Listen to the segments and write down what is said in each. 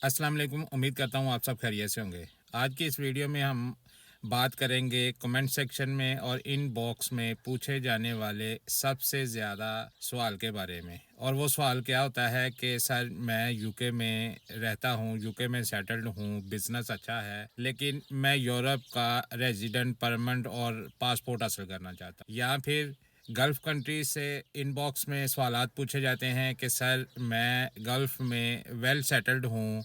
अस्सलाम वालेकुम। उम्मीद करता हूँ आप सब खैरियत से होंगे। आज की इस वीडियो में हम बात करेंगे कमेंट सेक्शन में और इनबॉक्स में पूछे जाने वाले सबसे ज़्यादा सवाल के बारे में। और वो सवाल क्या होता है कि सर मैं यूके में रहता हूँ, यूके में सेटल्ड हूँ, बिज़नेस अच्छा है, लेकिन मैं यूरोप का रेजिडेंट परमानेंट और पासपोर्ट हासिल करना चाहता हूँ। या फिर गल्फ़ कंट्री से इनबॉक्स में सवालात पूछे जाते हैं कि सर मैं गल्फ़ में वेल सेटल्ड हूँ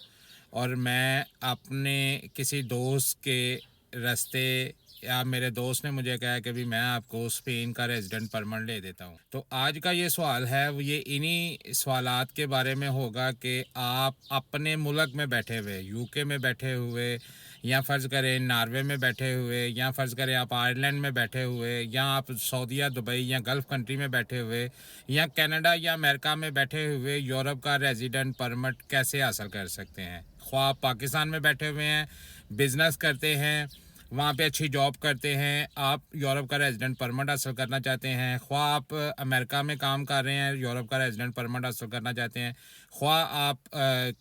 और मैं अपने किसी दोस्त के रास्ते या मेरे दोस्त ने मुझे कहा कि भी मैं आपको स्पेन का रेजिडेंट परमिट दे देता हूँ। तो आज का ये सवाल है वो ये इन्हीं सवालात के बारे में होगा कि आप अपने मुल्क में बैठे हुए, यूके में बैठे हुए, या फ़र्ज़ करें नॉर्वे में बैठे हुए, या फ़र्ज़ करें आप आयरलैंड में बैठे हुए, या आप सऊदीया, दुबई या गल्फ़ कंट्री में बैठे हुए, या कनाडा या अमेरिका में बैठे हुए यूरोप का रेजिडेंट परमिट कैसे हासिल कर सकते हैं। ख्वाह आप पाकिस्तान में बैठे हुए हैं, बिज़नेस करते हैं, वहाँ पे अच्छी जॉब करते हैं, आप यूरोप का रेजिडेंट परमिट हासिल करना चाहते हैं, ख्वाह आप अमेरिका में काम कर रहे हैं, यूरोप का रेजिडेंट परमिट हासिल करना चाहते हैं, ख्वाह आप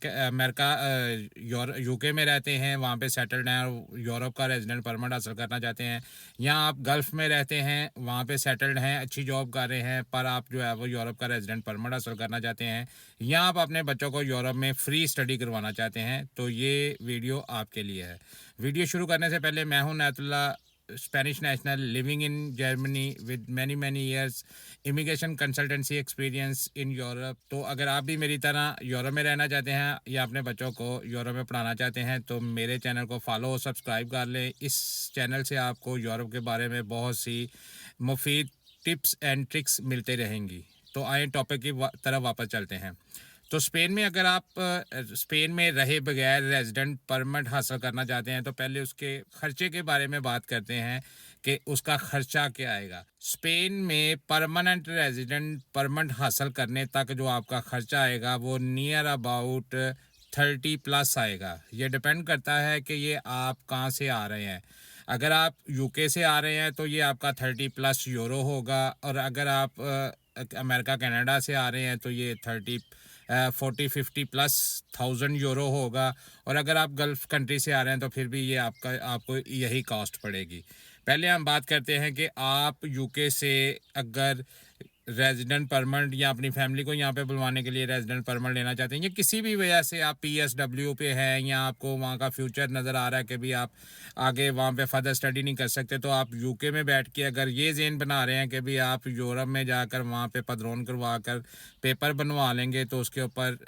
अमेरिका यूके में रहते हैं, वहाँ पे सेटल्ड हैं और यूरोप का रेजिडेंट परमिट हासिल करना चाहते हैं, या आप गल्फ़ में रहते हैं, वहाँ पे सेटल्ड हैं, अच्छी जॉब कर रहे हैं, पर आप जो है वो यूरोप का रेजिडेंट परमिट हासिल करना चाहते हैं, या आप अपने बच्चों को यूरोप में फ्री स्टडी करवाना चाहते हैं, तो ये वीडियो आपके लिए है। वीडियो शुरू करने से पहले मैं हूं Nayatulla, spanish national, living in Germany with many many years immigration consultancy experience in Europe. तो अगर आप भी मेरी तरह यूरोप में रहना चाहते हैं या अपने बच्चों को यूरोप में पढ़ाना चाहते हैं तो मेरे चैनल को फॉलो और सब्सक्राइब कर लें। इस चैनल से आपको यूरोप के बारे में बहुत सी मुफीद टिप्स एंड ट्रिक्स मिलते रहेंगी। तो आए टॉपिक की तरफ वापस चलते हैं। तो स्पेन में अगर आप स्पेन में रहे बगैर रेजिडेंट परमिट हासिल करना चाहते हैं तो पहले उसके खर्चे के बारे में बात करते हैं कि उसका खर्चा क्या आएगा। स्पेन में परमानेंट रेजिडेंट परमिट हासिल करने तक जो आपका खर्चा आएगा वो नियर अबाउट 30+ आएगा। ये डिपेंड करता है कि ये आप कहाँ से आ रहे हैं। अगर आप यूके से आ रहे हैं तो ये आपका 30+ यूरो होगा, और अगर आप अमेरिका कनाडा से आ रहे हैं तो ये 40-50+ थाउजेंड यूरो होगा, और अगर आप गल्फ़ कंट्री से आ रहे हैं तो फिर भी ये आपको यही कॉस्ट पड़ेगी। पहले हम बात करते हैं कि आप यूके से अगर रेजिडेंट परमिट या अपनी फैमिली को यहाँ पे बुलवाने के लिए रेजिडेंट परमिट लेना चाहते हैं, या किसी भी वजह से आप PSW पे हैं या आपको वहाँ का फ्यूचर नज़र आ रहा है कि भी आप आगे वहाँ पे फर्दर स्टडी नहीं कर सकते, तो आप यूके में बैठ के अगर ये ज़हन बना रहे हैं कि भी आप यूरोप में जाकर वहाँ पे पदरोन करवा कर पेपर बनवा लेंगे तो उसके ऊपर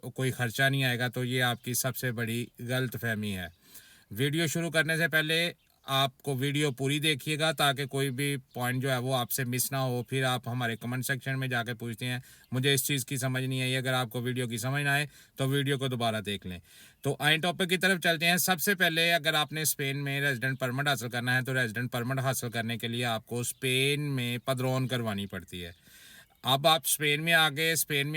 कोई ख़र्चा नहीं आएगा, तो ये आपकी सबसे बड़ी गलत फहमी है। वीडियो शुरू करने से पहले आपको वीडियो पूरी देखिएगा ताकि कोई भी पॉइंट जो है वो आपसे मिस ना हो। फिर आप हमारे कमेंट सेक्शन में जाकर पूछते हैं मुझे इस चीज़ की समझ नहीं आई। अगर आपको वीडियो की समझ ना आए तो वीडियो को दोबारा देख लें। तो आए टॉपिक की तरफ चलते हैं। सबसे पहले अगर आपने स्पेन में रेजिडेंट परमिट हासिल करना है तो रेजिडेंट परमिट हासिल करने के लिए आपको स्पेन में पदरोन करवानी पड़ती है। अब आप स्पेन में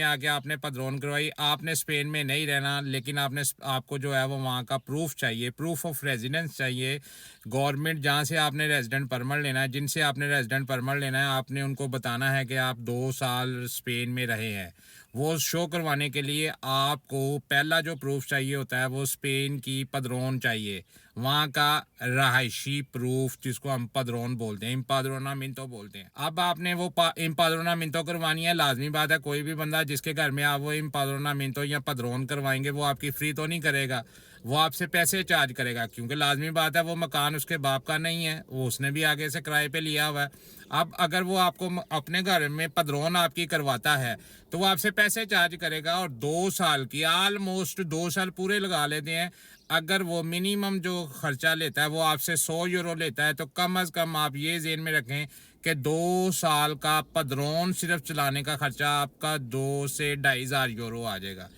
आके आपने पदरोन करवाई, आपने स्पेन में नहीं रहना, लेकिन आपको जो है वो वहाँ का प्रूफ चाहिए, प्रूफ ऑफ रेजिडेंस चाहिए। गवर्नमेंट जहाँ से आपने रेजिडेंट परमिट लेना है, जिनसे आपने रेजिडेंट परमिट लेना है, आपने उनको बताना है कि आप 2 साल स्पेन में रहे हैं। वो शो करवाने के लिए आपको पहला जो प्रूफ चाहिए होता है वो स्पेन की पदरोन चाहिए, वहाँ का रहायशी प्रूफ, जिसको हम पदरोन बोलते हैं, इम्पाद्रोनामिento बोलते हैं। अब आपने वो इम्पाद्रोनामिento करवानी है। लाजमी बात है कोई भी बंदा जिसके घर में आप वो इम्पाद्रोनामिento या पदरोन करवाएंगे वो आपकी फ्री तो नहीं करेगा, वो आपसे पैसे चार्ज करेगा, क्योंकि लाजमी बात है वो मकान उसके बाप का नहीं है, वो उसने भी आगे से किराए पे लिया हुआ है। अब अगर वो आपको अपने घर में पदरोन आपकी करवाता है तो वो आपसे पैसे चार्ज करेगा, और 2 साल की, ऑलमोस्ट 2 साल पूरे लगा लेते हैं, अगर वो मिनिमम जो खर्चा लेता है वो आपसे 100 यूरो लेता है, तो कम अज़ कम आप ये ज़हन में रखें कि 2 साल का पदरोन सिर्फ चलाने का खर्चा आपका 2 से 2,500 यूरो आ जाएगा।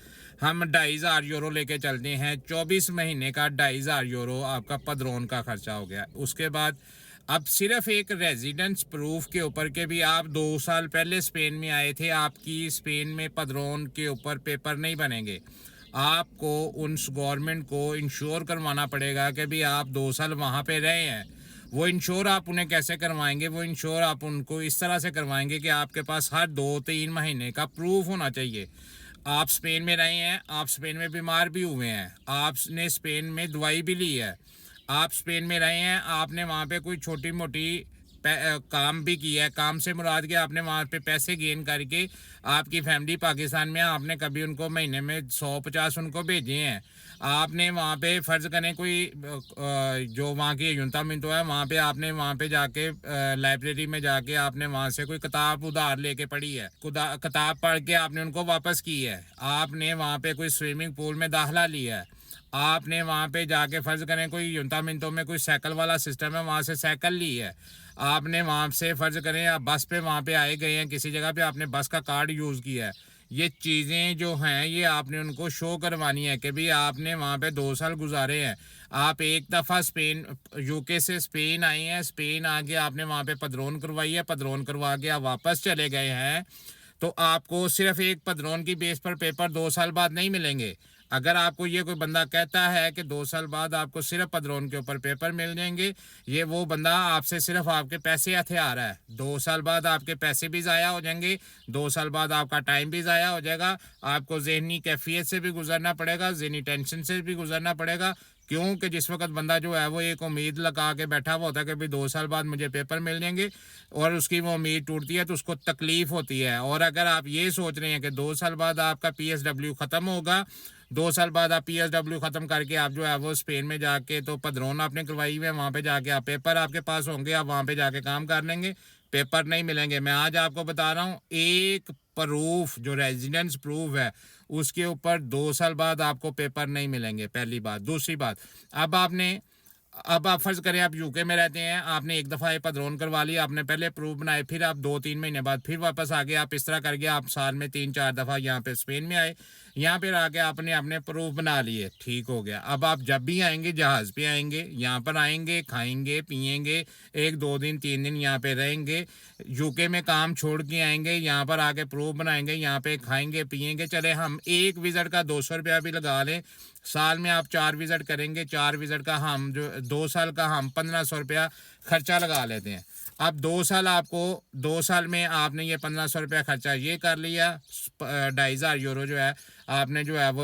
हम 2,500 यूरो लेके चलते हैं, 24 महीने का 2,500 यूरो आपका पदरोन का खर्चा हो गया। उसके बाद अब सिर्फ एक रेजिडेंस प्रूफ के ऊपर के भी आप 2 साल पहले स्पेन में आए थे, आपकी स्पेन में पदरोन के ऊपर पेपर नहीं बनेंगे। आपको उस गवर्नमेंट को इंश्योर करवाना पड़ेगा कि भी आप 2 साल वहाँ पे रहे हैं। वो इंश्योर आप उन्हें कैसे करवाएंगे? वो इंश्योर आप उनको इस तरह से करवाएंगे कि आपके पास हर 2-3 महीने का प्रूफ होना चाहिए। आप स्पेन में रहे हैं, आप स्पेन में बीमार भी हुए हैं, आपने स्पेन में दवाई भी ली है, आप स्पेन में रहे हैं, आपने वहाँ पे कोई छोटी मोटी काम भी किया है। काम से मुराद के आपने वहाँ पे पैसे गेन करके आपकी फैमिली पाकिस्तान में, आपने कभी उनको महीने में 100-50 उनको भेजे हैं। आपने वहाँ पे फ़र्ज़ करें कोई जो वहाँ की युनता मिंतो है, वहाँ पे आपने वहाँ पे जाके लाइब्रेरी में जाके आपने वहाँ से कोई किताब उधार लेके पढ़ी है, किताब पढ़ के आपने उनको वापस की है। आपने वहाँ पे कोई स्विमिंग पूल में दाखिला लिया है, आपने वहाँ पे जाके फ़र्ज़ करें कोई युनता मिंतो में कोई साइकिल वाला सिस्टम है, वहाँ से साइकिल ली है। आपने वहाँ से फ़र्ज़ करें आप बस पे वहाँ पे आए गए हैं, किसी जगह पे आपने बस का कार्ड यूज़ किया है। ये चीज़ें जो हैं ये आपने उनको शो करवानी है कि भाई आपने वहाँ पे 2 साल गुजारे हैं। आप एक दफ़ा स्पेन यूके से स्पेन आए हैं, स्पेन आके आपने वहाँ पे पदरोन करवाई है, पदरोन करवा के आप वापस चले गए हैं, तो आपको सिर्फ एक पदरोन की बेस पर पेपर 2 साल बाद नहीं मिलेंगे। अगर आपको ये कोई बंदा कहता है कि 2 साल बाद आपको सिर्फ पदरोन के ऊपर पेपर मिल जाएंगे, ये वो बंदा आपसे सिर्फ आपके पैसे हथियार है। 2 साल बाद आपके पैसे भी ज़ाया हो जाएंगे, 2 साल बाद आपका टाइम भी ज़ाया हो जाएगा, आपको ज़हनी कैफियत से भी गुजरना पड़ेगा, ज़हनी टेंशन से भी गुजरना पड़ेगा। क्यों कि जिस वक्त बंदा जो है वो एक उम्मीद लगा के बैठा हुआ होता है कि भाई 2 साल बाद मुझे पेपर मिल जाएंगे, और उसकी वो उम्मीद टूटती है तो उसको तकलीफ होती है। और अगर आप ये सोच रहे हैं कि 2 साल बाद आपका PSW ख़त्म होगा, 2 साल बाद आप PSW ख़त्म करके आप जो है वो स्पेन में जाके तो पदरोन आपने करवाई हुई है, वहाँ पे जाके आप पेपर आपके पास होंगे, आप वहाँ पे जाके काम कर लेंगे, पेपर नहीं मिलेंगे। मैं आज आपको बता रहा हूँ, एक प्रूफ जो रेजिडेंस प्रूफ है उसके ऊपर 2 साल बाद आपको पेपर नहीं मिलेंगे, पहली बात। दूसरी बात, अब आप फ़र्ज़ करें आप यूके में रहते हैं, आपने एक दफ़ा ये पदरोन करवा लिया, आपने पहले प्रूफ बनाए, फिर आप 2-3 महीने बाद फिर वापस आ गए, आप इस तरह करके आप साल में 3-4 दफ़ा यहाँ पे स्पेन में आए, यहाँ पर आके आपने अपने प्रूफ बना लिए, ठीक हो गया। अब आप जब भी आएंगे जहाज़ पे आएंगे, यहाँ पर आएंगे, खाएंगे पिएंगे, 1-2 दिन 3 दिन यहाँ पे रहेंगे, यूके में काम छोड़ के आएंगे, यहाँ पर आके प्रूफ बनाएंगे, यहाँ पे खाएंगे पिएंगे। चले हम एक विज़िट का 200 रुपया भी लगा लें, साल में आप 4 विज़िट करेंगे, 4 विज़िट का हम जो 2 साल का हम 1500 रुपया खर्चा लगा लेते हैं। अब 2 साल आपको 2 साल में आपने ये 1500 रुपया खर्चा ये कर लिया, 2500 यूरो जो है आपने जो है वो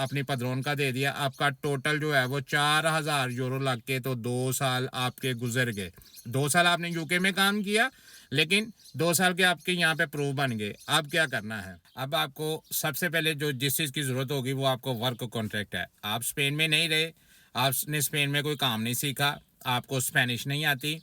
अपनी पदरोन का दे दिया, आपका टोटल जो है वो 4000 यूरो लग के तो 2 साल आपके गुजर गए। 2 साल आपने यूके में काम किया, लेकिन 2 साल के आपके यहाँ पे प्रूफ बन गए। अब क्या करना है? अब आपको सबसे पहले जो जिस चीज़ की ज़रूरत होगी वो आपको वर्क कॉन्ट्रैक्ट है। आप स्पेन में नहीं रहे, आपने स्पेन में कोई काम नहीं सीखा, आपको स्पेनिश नहीं आती,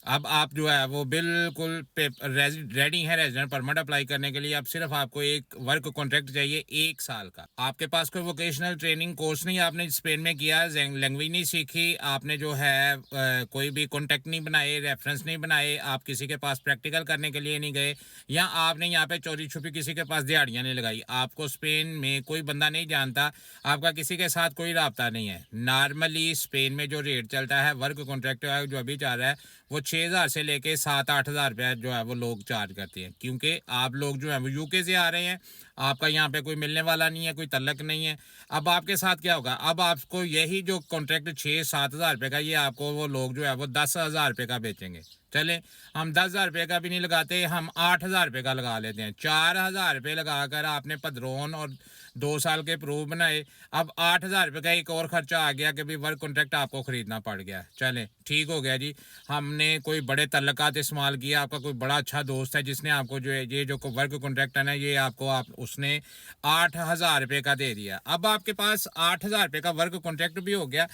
अब आप जो है वो बिल्कुल रेडी है रेजिडेंट परमिट अप्लाई करने के लिए। अब सिर्फ आपको एक वर्क कॉन्ट्रैक्ट चाहिए 1 साल का। आपके पास कोई वोकेशनल ट्रेनिंग कोर्स नहीं आपने स्पेन में किया, लैंग्वेज नहीं सीखी, आपने जो है कोई भी कॉन्टैक्ट नहीं बनाए, रेफरेंस नहीं बनाए, आप किसी के पास प्रैक्टिकल करने के लिए नहीं गए, या आपने यहाँ पे चोरी छुपी किसी के पास दिहाड़ियाँ नहीं लगाई, आपको स्पेन में कोई बंदा नहीं जानता, आपका किसी के साथ कोई रब्ता नहीं है। नॉर्मली स्पेन में जो रेट चलता है वर्क कॉन्ट्रैक्ट जो अभी चल रहा है वो 6000 से लेके 7-8 हज़ार रुपया जो है वो लोग चार्ज करते हैं, क्योंकि आप लोग जो है वो यूके से आ रहे हैं, आपका यहाँ पे कोई मिलने वाला नहीं है, कोई तल्लक नहीं है। अब आपके साथ क्या होगा? अब आपको यही जो कॉन्ट्रैक्ट 6-7 हज़ार रुपये का, ये आपको वो लोग जो है वो 10,000 रुपये का बेचेंगे। चले हम 10,000 रुपये का भी नहीं लगाते, हम 8,000 रुपये का लगा लेते हैं। 4,000 रुपये लगाकर आपने पदरोन और 2 साल के प्रूफ बनाए, अब 8,000 रुपये का एक और खर्चा आ गया कि भाई वर्क कॉन्ट्रैक्ट आपको ख़रीदना पड़ गया। चलें ठीक हो गया जी, हमने कोई बड़े तल्लकात इस्तेमाल किया, आपका कोई बड़ा अच्छा दोस्त है जिसने आपको जो है ये जो वर्क कॉन्ट्रैक्ट है ना, ये आपको उसने 8,000 रुपये का दे दिया। अब आपके पास 8,000 रुपये का वर्क कॉन्ट्रैक्ट भी हो गया,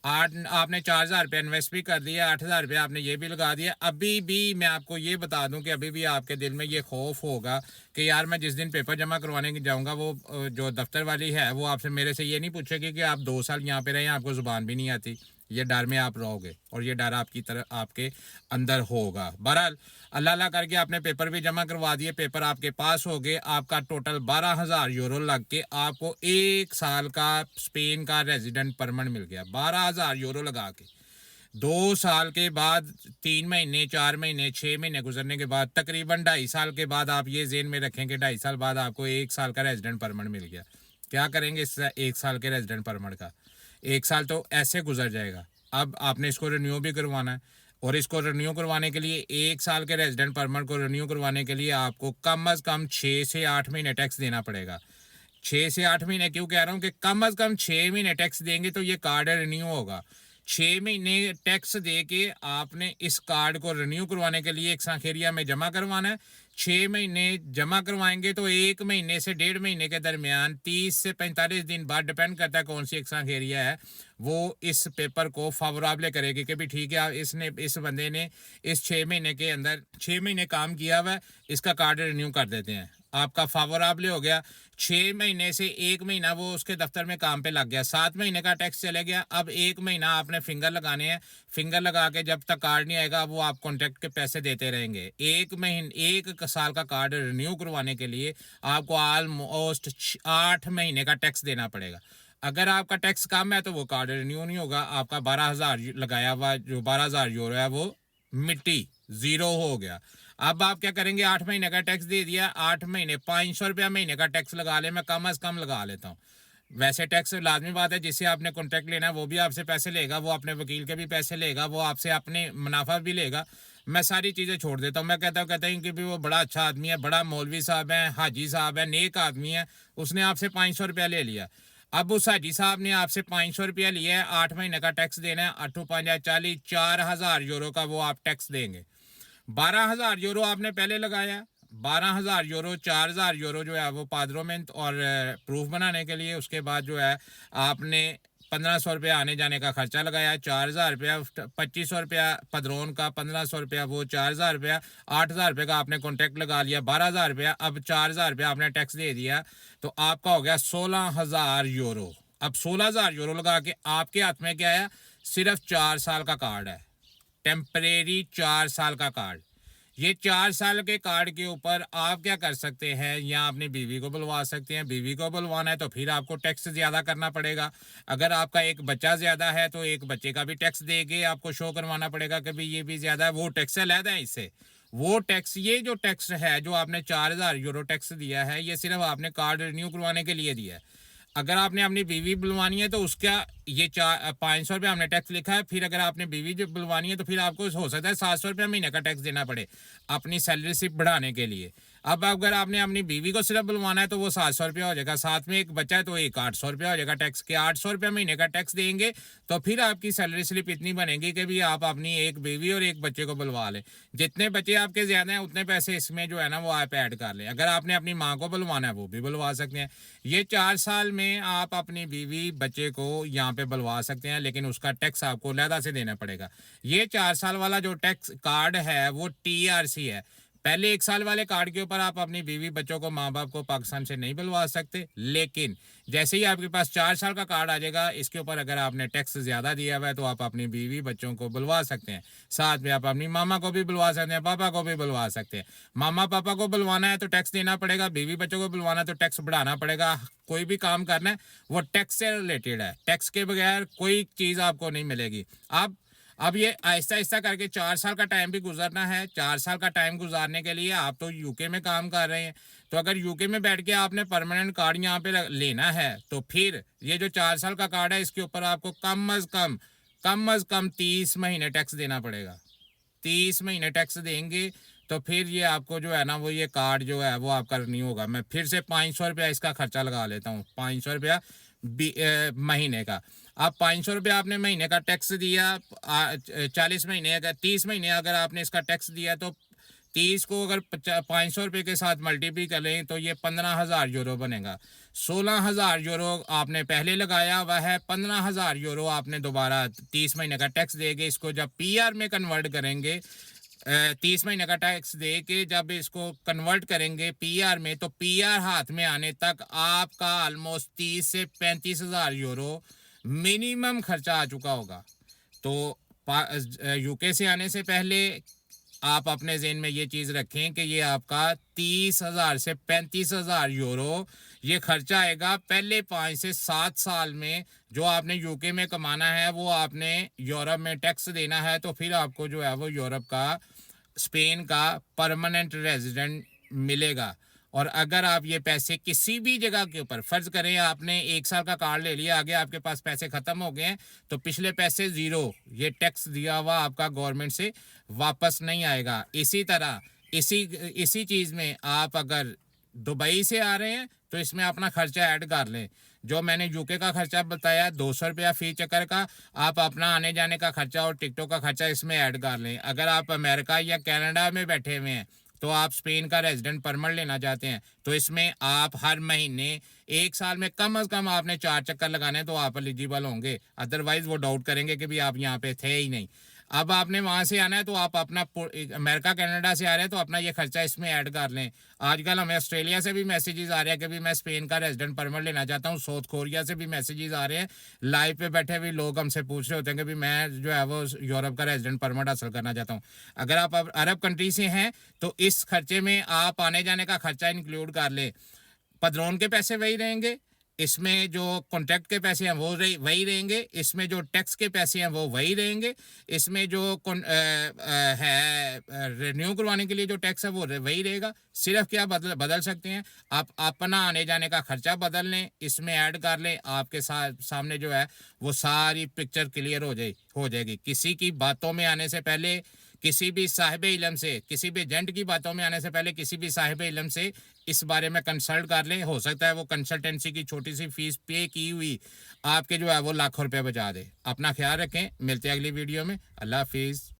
आपने 4,000 रुपये इन्वेस्ट भी कर दिया, 8,000 रुपये आपने ये भी लगा दिया। अभी भी मैं आपको ये बता दूं कि अभी भी आपके दिल में ये खौफ होगा कि यार मैं जिस दिन पेपर जमा करवाने जाऊंगा वो जो दफ्तर वाली है वो आपसे मेरे से ये नहीं पूछेगी कि आप 2 साल यहाँ पे रहे, आपको ज़ुबान भी नहीं आती। ये डर में आप रहोगे और ये डर आपकी तरह आपके अंदर होगा। बहरहाल अल्लाह अल्लाह करके आपने पेपर भी जमा करवा दिए, पेपर आपके पास हो गए, आपका टोटल 12,000 यूरो लग के आपको 1 साल का स्पेन का रेजिडेंट परमिट मिल गया। 12,000 यूरो लगा के 2 साल के बाद 3 महीने 4 महीने 6 महीने गुजरने के बाद तकरीबन 2.5 साल के बाद आप ये जेन में रखेंगे 2.5 साल बाद आपको 1 साल का रेजिडेंट परमिट मिल गया। क्या करेंगे इस 1 साल के रेजिडेंट परमिट का? 1 साल तो ऐसे गुजर जाएगा। अब आपने इसको रिन्यू भी करवाना है, और इसको रिन्यू करवाने के लिए 1 साल के रेजिडेंट परमिट को रिन्यू करवाने के लिए आपको कम अज़ कम 6 से 8 महीने टैक्स देना पड़ेगा। 6 से 8 महीने क्यों कह रहा हूँ कि कम अज़ कम 6 महीने टैक्स देंगे तो ये कार्ड रिन्यू होगा। 6 महीने टैक्स दे के आपने इस कार्ड को रिन्यू करवाने के लिए एक सांखेरिया में जमा करवाना है। 6 महीने जमा करवाएंगे तो 1 महीने से 1.5 महीने के दरमियान 30 से 45 दिन बाद, डिपेंड करता है कौन सी एक सांखेरिया है, वो इस पेपर को फावराबले करेगी कि भी ठीक है इसने इस बंदे ने इस 6 महीने के अंदर 6 महीने काम किया हुआ है, इसका कार्ड रिन्यू कर देते हैं। आपका फावराबले हो गया। 6 महीने से 1 महीना वो उसके दफ्तर में काम पे लग गया, 7 महीने का टैक्स चले गया। अब 1 महीना आपने फिंगर लगाने हैं। फिंगर लगा के जब तक कार्ड नहीं आएगा वो आप कॉन्ट्रैक्ट के पैसे देते रहेंगे। 1 साल का कार्ड रिन्यू करवाने के लिए आपको ऑलमोस्ट 8 महीने का टैक्स देना पड़ेगा। अगर आपका टैक्स कम है तो वो कार्ड रिन्यू नहीं होगा। आपका 12,000 लगाया हुआ जो 12,000 यूरो है वो मिट्टी, जीरो हो गया। अब आप क्या करेंगे, 8 महीने का टैक्स दे दिया, 8 महीने 500 रुपया महीने का टैक्स लगा ले, मैं कम अज कम लगा लेता हूँ। वैसे टैक्स लाजमी बात है, जिससे आपने कॉन्ट्रैक्ट लेना है वो भी आपसे पैसे लेगा, वो अपने वकील के भी पैसे लेगा, वो आपसे अपने मुनाफा भी लेगा। मैं सारी चीज़ें छोड़ देता हूँ। मैं कहता हूँ कि भी वो बड़ा अच्छा आदमी है, बड़ा मौलवी साहब है, हाजी साहब है, नेक आदमी है, उसने आपसे 500 रुपया ले लिया। अब उस हाजी साहब ने आपसे 500 रुपया लिया है, 8 महीने का टैक्स देना है, 8 5 40 4,000 यूरो का वो आप टैक्स देंगे। 12,000 यूरो आपने पहले लगाया, 12,000 यूरो, 4,000 यूरो जो है वो पादरोमेंट और प्रूफ बनाने के लिए, उसके बाद जो है आपने 1,500 रुपया आने जाने का खर्चा लगाया, 4,000 रुपया, 2,500 रुपया पदरोन का, 1,500 रुपया वो, 4,000 रुपया, 8,000 रुपये का आपने कॉन्ट्रैक्ट लगा लिया, 12,000 रुपया, अब 4,000 रुपया आपने टैक्स दे दिया, तो आपका हो गया 16,000 यूरो। अब 16,000 यूरो लगा के आपके हाथ में क्या है, सिर्फ 4 साल का कार्ड है, टेम्परेरी 4 साल का कार्ड। ये 4 साल के कार्ड के ऊपर आप क्या कर सकते हैं, या अपनी बीवी को बुलवा सकते हैं। बीवी को बुलवाना है तो फिर आपको टैक्स ज़्यादा करना पड़ेगा। अगर आपका एक बच्चा ज़्यादा है तो एक बच्चे का भी टैक्स दे के आपको शो करवाना पड़ेगा कि भाई ये भी ज़्यादा है, वो टैक्स अलहदा है इससे। वो टैक्स, ये जो टैक्स है जो आपने 4,000 यूरो टैक्स दिया है, ये सिर्फ आपने कार्ड रिन्यू करवाने के लिए दिया है। अगर आपने अपनी बीवी बुलवानी है तो उसका ये 500 रुपया हमने टैक्स लिखा है। फिर अगर आपने बीवी जो बुलवानी है तो फिर आपको हो सकता है 700 रुपया महीने का टैक्स देना पड़े अपनी सैलरी सिर्फ बढ़ाने के लिए। अब अगर आपने अपनी बीवी को सिर्फ बुलवाना है तो वो 700 रुपया हो जाएगा, साथ में एक बच्चा है तो एक 800 रुपया हो जाएगा टैक्स के। 800 रुपया महीने का टैक्स देंगे तो फिर आपकी सैलरी स्लिप इतनी बनेगी कि भी आप अपनी एक बीवी और एक बच्चे को बुलवा लें। जितने बच्चे आपके ज़्यादा हैं उतने पैसे इसमें जो है ना वो आप ऐड कर लें। अगर आपने अपनी माँ को बुलवाना है वो भी बुलवा सकते हैं। ये 4 साल में आप अपनी बीवी बच्चे को यहाँ पे बुलवा सकते हैं, लेकिन उसका टैक्स आपको अलहदा से देना पड़ेगा। ये 4 साल वाला जो टैक्स कार्ड है वो TRC है। पहले 1 साल वाले कार्ड के ऊपर आप अपनी बीवी बच्चों को, माँ बाप को पाकिस्तान से नहीं बुलवा सकते, लेकिन जैसे ही आपके पास 4 साल का कार्ड आ जाएगा, इसके ऊपर अगर आपने टैक्स ज़्यादा दिया हुआ है तो आप अपनी बीवी बच्चों को बुलवा सकते हैं। साथ में आप अपनी मामा को भी बुलवा सकते हैं, पापा को भी बुलवा सकते हैं। मामा पापा को बुलवाना है तो टैक्स देना पड़ेगा, बीवी बच्चों को बुलवाना है तो टैक्स बढ़ाना पड़ेगा। कोई भी काम करना है वो टैक्स से रिलेटेड है, टैक्स के बगैर कोई चीज़ आपको नहीं मिलेगी। आप अब ये आहिस्ता आहिस्ता करके 4 साल का टाइम भी गुजरना है। 4 साल का टाइम गुजारने के लिए आप तो यूके में काम कर रहे हैं, तो अगर यूके में बैठ के आपने परमानेंट कार्ड यहाँ पे लेना है तो फिर ये जो 4 साल का कार्ड है इसके ऊपर आपको कम अज़ कम 30 महीने टैक्स देना पड़ेगा। 30 महीने टैक्स देंगे तो फिर ये आपको जो है ना वो ये कार्ड जो है वो आपका रिन्यू होगा। मैं फिर से 500 रुपया इसका खर्चा लगा लेता हूँ, 500 रुपया महीने का। आप 500 रुपया आपने महीने का टैक्स दिया, 40 महीने अगर 30 महीने अगर आपने इसका टैक्स दिया तो 30 को अगर 500 रुपये के साथ मल्टीप्लाई करें तो ये 15,000 यूरो बनेगा। 16,000 यूरो आपने पहले लगाया हुआ है, 15,000 यूरो आपने दोबारा 30 महीने का टैक्स देंगे। इसको जब PR में कन्वर्ट करेंगे, 30 महीने का टैक्स दे के जब इसको कन्वर्ट करेंगे PR में, तो PR हाथ में आने तक आपका ऑलमोस्ट 30 से 35,000 यूरो मिनिमम खर्चा आ चुका होगा। तो यूके से आने से पहले आप अपने ज़हन में ये चीज़ रखें कि ये आपका 30,000 से 35,000 यूरो ये खर्चा आएगा पहले 5 से 7 साल में। जो आपने यूके में कमाना है वो आपने यूरोप में टैक्स देना है, तो फिर आपको जो है वो यूरोप का, स्पेन का परमानेंट रेजिडेंट मिलेगा। और अगर आप ये पैसे किसी भी जगह के ऊपर, फ़र्ज़ करें आपने 1 साल का कार्ड ले लिया, आगे आपके पास पैसे ख़त्म हो गए हैं, तो पिछले पैसे ज़ीरो, ये टैक्स दिया हुआ आपका गवर्नमेंट से वापस नहीं आएगा। इसी तरह इसी चीज़ में आप अगर दुबई से आ रहे हैं तो इसमें अपना खर्चा ऐड कर लें। जो मैंने यूके का खर्चा बताया 200 रुपया फ़ी चक्कर का, आप अपना आने जाने का खर्चा और टिकटों का खर्चा इसमें ऐड कर लें। अगर आप अमेरिका या कनाडा में बैठे हुए हैं तो आप स्पेन का रेजिडेंट परमिट लेना चाहते हैं तो इसमें आप हर महीने 1 साल में कम से कम आपने 4 चक्कर लगाने हैं तो आप एलिजिबल होंगे। अदरवाइज़ वो डाउट करेंगे कि भी आप यहाँ पे थे ही नहीं। अब आपने वहाँ से आना है तो आप अपना अमेरिका कनाडा से आ रहे हैं तो अपना ये खर्चा इसमें ऐड कर लें। आजकल हमें ऑस्ट्रेलिया से भी मैसेजेस आ रहे हैं कि भी मैं स्पेन का रेजिडेंट परमिट लेना चाहता हूँ। साउथ कोरिया से भी मैसेजेस आ रहे हैं। लाइव पे बैठे हुए लोग हमसे पूछ रहे होते हैं कि भी मैं जो है वो यूरोप का रेजिडेंट परमिट हासिल करना चाहता हूँ। अगर आप अरब कंट्री से हैं तो इस खर्चे में आप आने जाने का खर्चा इंक्लूड कर ले। पदरोन के पैसे वही रहेंगे, इसमें जो कॉन्ट्रैक्ट के पैसे हैं वो वही रहेंगे, इसमें जो टैक्स के पैसे हैं वो वही रहेंगे, इसमें जो है रिन्यू करवाने के लिए जो टैक्स है वो वही रहेगा। सिर्फ क्या बदल सकते हैं, आप अपना आने जाने का खर्चा बदल लें, इसमें ऐड कर लें, आपके सामने जो है वो सारी पिक्चर क्लियर हो जाएगी। किसी की बातों में आने से पहले, किसी भी साहिब इल्म से, किसी भी एजेंट की बातों में आने से पहले किसी भी साहिब इल्म से इस बारे में कंसल्ट कर लें। हो सकता है वो कंसल्टेंसी की छोटी सी फीस पे की हुई आपके जो है वो लाखों रुपए बचा दे। अपना ख्याल रखें, मिलते हैं अगली वीडियो में। अल्लाह हाफिज़।